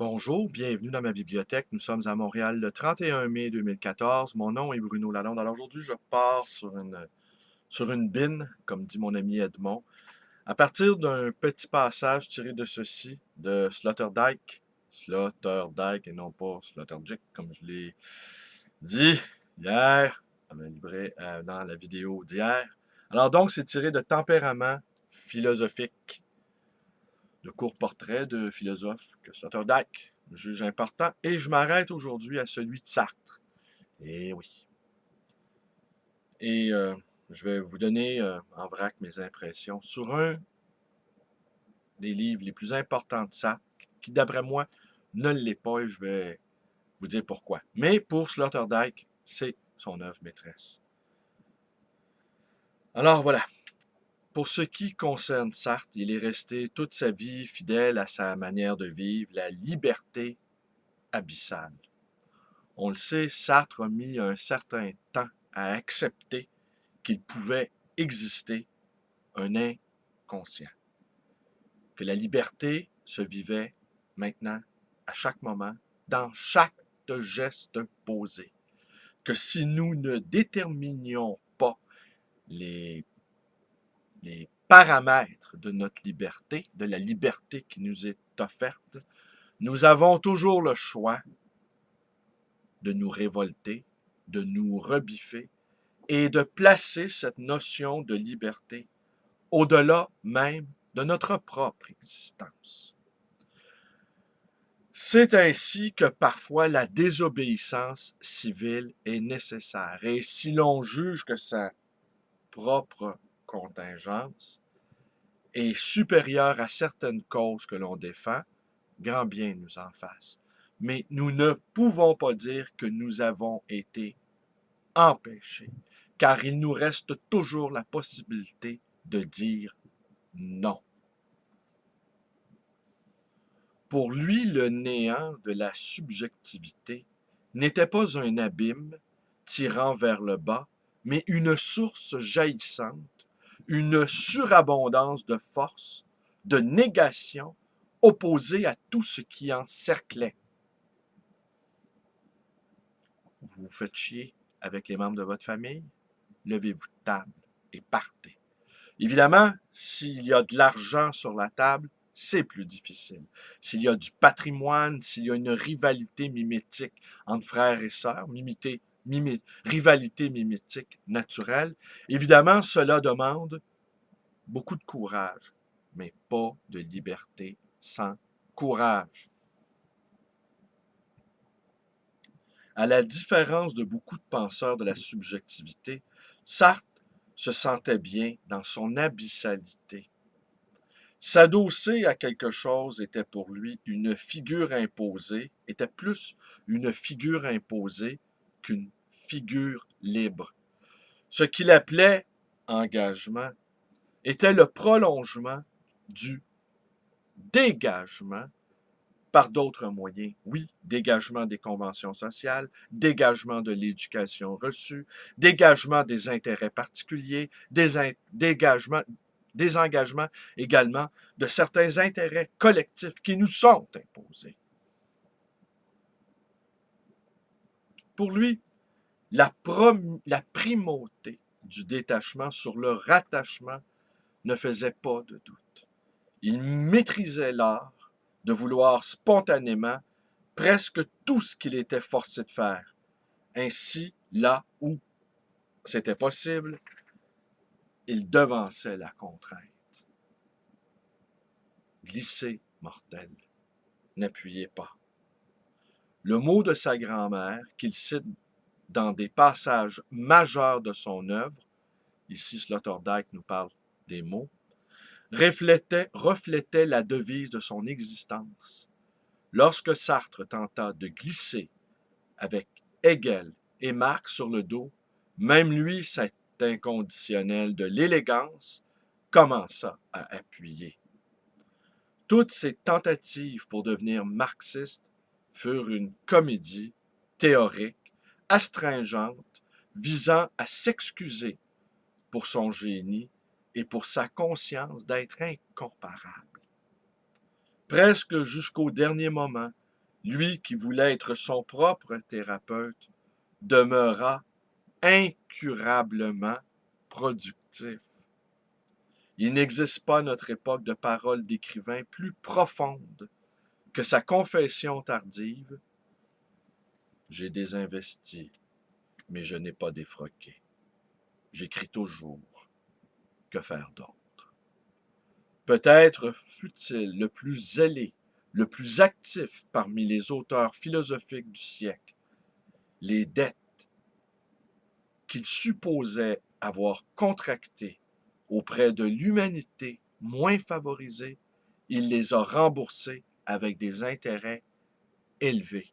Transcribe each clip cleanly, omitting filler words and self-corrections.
Bonjour, bienvenue dans ma bibliothèque. Nous sommes à Montréal le 31 mai 2014. Mon nom est Bruno Lalonde. Alors aujourd'hui, je pars sur une bine, comme dit mon ami Edmond, à partir d'un petit passage tiré de ceci, de Sloterdijk et non pas Sloterdijk, comme je l'ai dit hier, dans le livret, dans la vidéo d'hier. Alors donc, c'est tiré de Tempérament philosophique, de courts portraits de philosophes que Sloterdijk juge important, et je m'arrête aujourd'hui à celui de Sartre. Et oui. Et je vais vous donner en vrac mes impressions sur un des livres les plus importants de Sartre, qui d'après moi ne l'est pas, et je vais vous dire pourquoi. Mais pour Sloterdijk, c'est son œuvre maîtresse. Alors voilà. Pour ce qui concerne Sartre, il est resté toute sa vie fidèle à sa manière de vivre, la liberté abyssale. On le sait, Sartre a mis un certain temps à accepter qu'il pouvait exister un inconscient, que la liberté se vivait maintenant, à chaque moment, dans chaque geste posé, que si nous ne déterminions pas les paramètres de notre liberté, de la liberté qui nous est offerte, nous avons toujours le choix de nous révolter, de nous rebiffer et de placer cette notion de liberté au-delà même de notre propre existence. C'est ainsi que parfois la désobéissance civile est nécessaire. Et si l'on juge que sa propre contingence est supérieure à certaines causes que l'on défend, grand bien nous en fasse. Mais nous ne pouvons pas dire que nous avons été empêchés, car il nous reste toujours la possibilité de dire non. Pour lui, le néant de la subjectivité n'était pas un abîme tirant vers le bas, mais une source jaillissante, une surabondance de force, de négation opposée à tout ce qui encerclait. Vous vous faites chier avec les membres de votre famille? Levez-vous de table et partez. Évidemment, s'il y a de l'argent sur la table, c'est plus difficile. S'il y a du patrimoine, s'il y a une rivalité mimétique entre frères et sœurs, rivalité mimétique naturelle, évidemment, cela demande beaucoup de courage, mais pas de liberté sans courage. À la différence de beaucoup de penseurs de la subjectivité, Sartre se sentait bien dans son abyssalité. S'adosser à quelque chose était pour lui une figure imposée, était plus une figure imposée qu'une figure libre. Ce qu'il appelait engagement était le prolongement du dégagement par d'autres moyens. Oui, dégagement des conventions sociales, dégagement de l'éducation reçue, dégagement des intérêts particuliers, désengagement également de certains intérêts collectifs qui nous sont imposés. Pour lui, la primauté du détachement sur le rattachement ne faisait pas de doute. Il maîtrisait l'art de vouloir spontanément presque tout ce qu'il était forcé de faire. Ainsi, là où c'était possible, il devançait la contrainte. Glissez, mortel, n'appuyez pas. Le mot de sa grand-mère, qu'il cite dans des passages majeurs de son œuvre, ici Sloterdijk nous parle des mots, reflétait la devise de son existence. Lorsque Sartre tenta de glisser avec Hegel et Marx sur le dos, même lui, cet inconditionnel de l'élégance, commença à appuyer. Toutes ces tentatives pour devenir marxiste furent une comédie théorique, astringente, visant à s'excuser pour son génie et pour sa conscience d'être incomparable. Presque jusqu'au dernier moment, lui qui voulait être son propre thérapeute, demeura incurablement productif. Il n'existe pas à notre époque de parole d'écrivain plus profonde que sa confession tardive. J'ai désinvesti, mais je n'ai pas défroqué. J'écris toujours. Que faire d'autre? Peut-être fut-il le plus zélé, le plus actif parmi les auteurs philosophiques du siècle. Les dettes qu'il supposait avoir contractées auprès de l'humanité moins favorisée, il les a remboursées avec des intérêts élevés.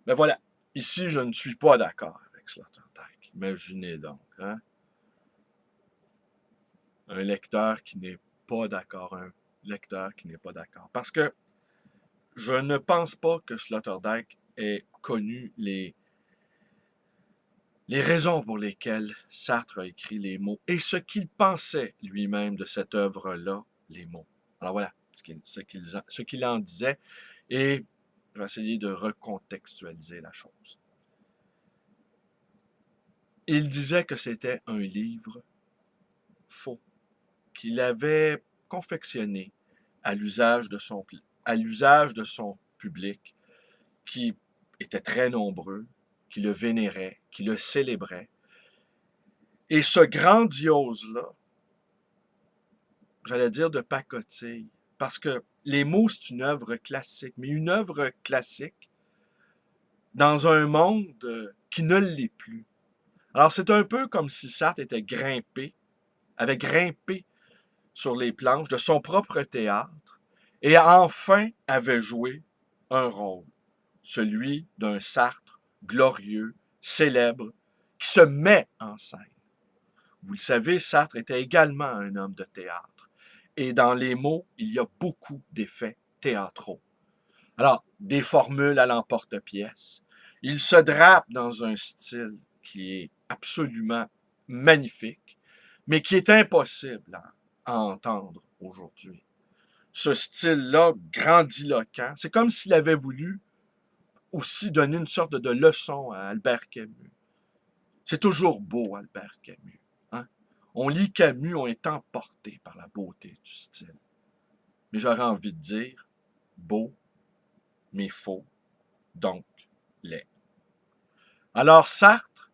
Mais voilà, ici, je ne suis pas d'accord avec Sloterdijk. Imaginez donc, hein? Un lecteur qui n'est pas d'accord, un lecteur qui n'est pas d'accord. Parce que je ne pense pas que Sloterdijk ait connu les raisons pour lesquelles Sartre a écrit les mots et ce qu'il pensait lui-même de cette œuvre-là, les mots. Alors voilà ce qu'il en disait et je vais essayer de recontextualiser la chose. Il disait que c'était un livre faux, qu'il avait confectionné à l'usage de son public, qui était très nombreux, qui le vénérait, qui le célébrait. Et ce grandiose-là, j'allais dire de pacotille, parce que les mots, c'est une œuvre classique, mais une œuvre classique dans un monde qui ne l'est plus. Alors, c'est un peu comme si Sartre avait grimpé sur les planches de son propre théâtre et enfin avait joué un rôle, celui d'un Sartre glorieux, célèbre, qui se met en scène. Vous le savez, Sartre était également un homme de théâtre. Et dans les mots, il y a beaucoup d'effets théâtraux. Alors, des formules à l'emporte-pièce. Il se drape dans un style qui est absolument magnifique, mais qui est impossible à entendre aujourd'hui. Ce style-là, grandiloquent, c'est comme s'il avait voulu aussi donner une sorte de leçon à Albert Camus. C'est toujours beau, Albert Camus. Hein? On lit Camus, on est emporté par la beauté du style. Mais j'aurais envie de dire, beau, mais faux, donc laid. Alors Sartre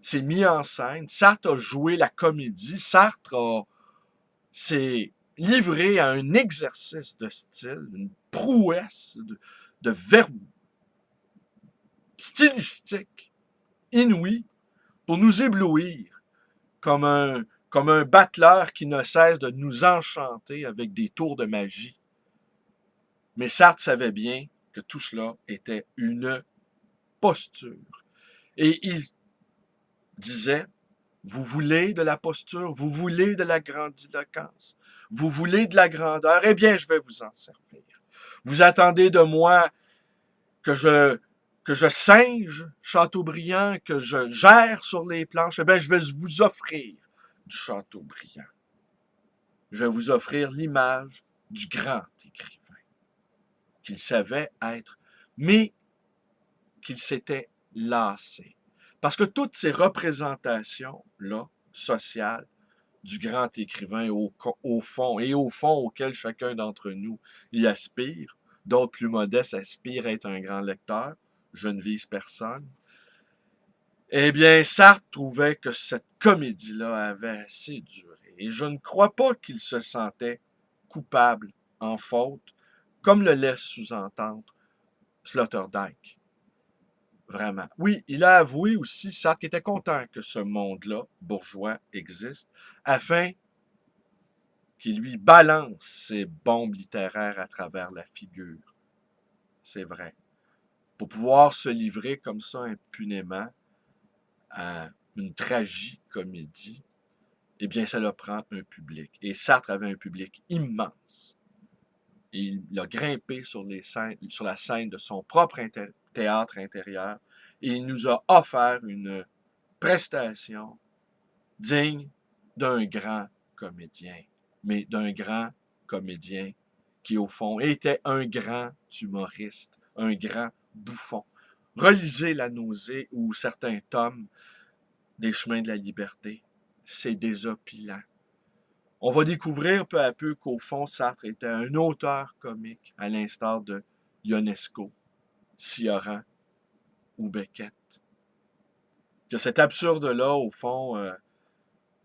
s'est mis en scène, Sartre a joué la comédie, Sartre s'est livré à un exercice de style, une prouesse de verbe stylistique inouïe pour nous éblouir comme un battleur qui ne cesse de nous enchanter avec des tours de magie. Mais Sartre savait bien que tout cela était une posture. Et il disait, vous voulez de la posture, vous voulez de la grandiloquence, vous voulez de la grandeur, eh bien, je vais vous en servir. Vous attendez de moi que je singe Chateaubriand, que je gère sur les planches, eh bien, je vais vous offrir du Chateaubriand. Je vais vous offrir l'image du grand écrivain qu'il savait être, mais qu'il s'était lassé. Parce que toutes ces représentations-là, sociales, du grand écrivain au fond auquel chacun d'entre nous y aspire, d'autres plus modestes aspirent à être un grand lecteur, je ne vise personne, eh bien, Sartre trouvait que cette comédie-là avait assez duré. Et je ne crois pas qu'il se sentait coupable, en faute, comme le laisse sous-entendre Sloterdijk. Vraiment. Oui, il a avoué aussi, Sartre, qu'il était content que ce monde-là, bourgeois, existe, afin qu'il lui balance ses bombes littéraires à travers la figure. C'est vrai. Pour pouvoir se livrer comme ça impunément à une tragicomédie, eh bien, ça leur prend un public. Et Sartre avait un public immense. Et il a grimpé sur la scène de son propre théâtre intérieur et il nous a offert une prestation digne d'un grand comédien, mais d'un grand comédien qui, au fond, était un grand humoriste, un grand bouffon. Relisez La nausée ou certains tomes des Chemins de la liberté. C'est désopilant. On va découvrir peu à peu qu'au fond, Sartre était un auteur comique, à l'instar de Ionesco, Cioran ou Beckett. Que cet absurde-là, au fond,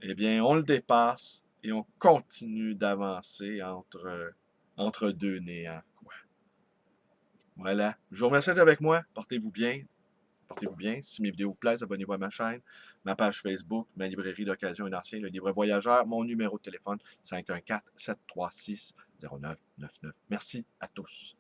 eh bien, on le dépasse et on continue d'avancer entre deux néants, quoi. Voilà. Je vous remercie d'être avec moi. Portez-vous bien. Portez-vous bien. Si mes vidéos vous plaisent, abonnez-vous à ma chaîne, ma page Facebook, ma librairie d'occasion et ancien, le livre voyageur, mon numéro de téléphone 514-736-0999. Merci à tous.